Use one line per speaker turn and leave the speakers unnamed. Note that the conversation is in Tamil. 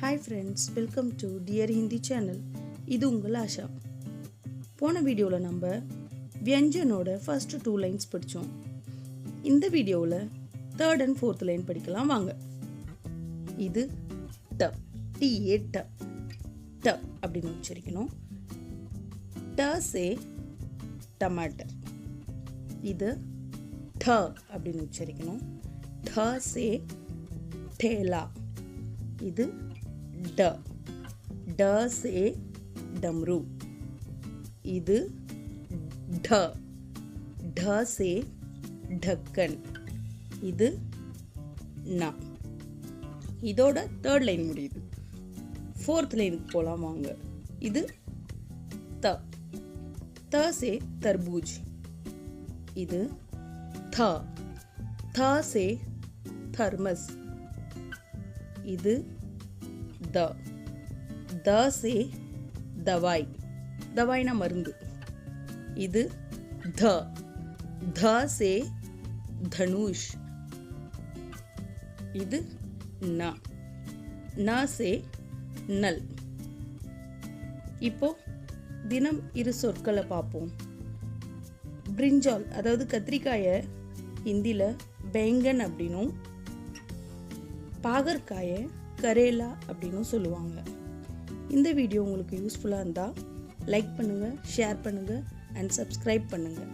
Hi friends, welcome to Dear Hindi channel. இது உங்கள் ஆஷா. போன வீடியோவில் நம்ம வியஞ்சனோட ஃபர்ஸ்ட் 2 லைன்ஸ் படித்தோம். இந்த வீடியோவில் 3rd and 4th லைன் படிக்கலாம் வாங்க. இது ட, டிஏ ட, ட அப்படின்னு உச்சரிக்கணும். ட சே டமாட்டர். இது ட அப்படின்னு உச்சரிக்கணும். ட சே ठेला. இது ड, ड से डमरू. இது ढ, ढ से ढक्कन. இது न. இதோட 3rd லைன் முடியுது. 4th லைனுக்கு போலாம் வாங்க. இது த, த से तरबूज. இது थ, थ से थर्मस. இது द, द से दवाई. दवाईना मருந்து. இது ध, ध से धनुष. இது न, न से नल. இப்போ தினம் இரு சொற்களை பார்ப்போம். பிரிஞ்சால் அதாவது கத்திரிக்காயை ஹிந்தியில் பேங்கன் அப்படின்னும் பாகற்காயை கரேலா அப்படின்னு சொல்லுவாங்க. இந்த வீடியோ உங்களுக்கு யூஸ்ஃபுல்லாக இருந்தால் லைக் பண்ணுங்கள், ஷேர் பண்ணுங்கள் அண்ட் சப்ஸ்கிரைப் பண்ணுங்கள்.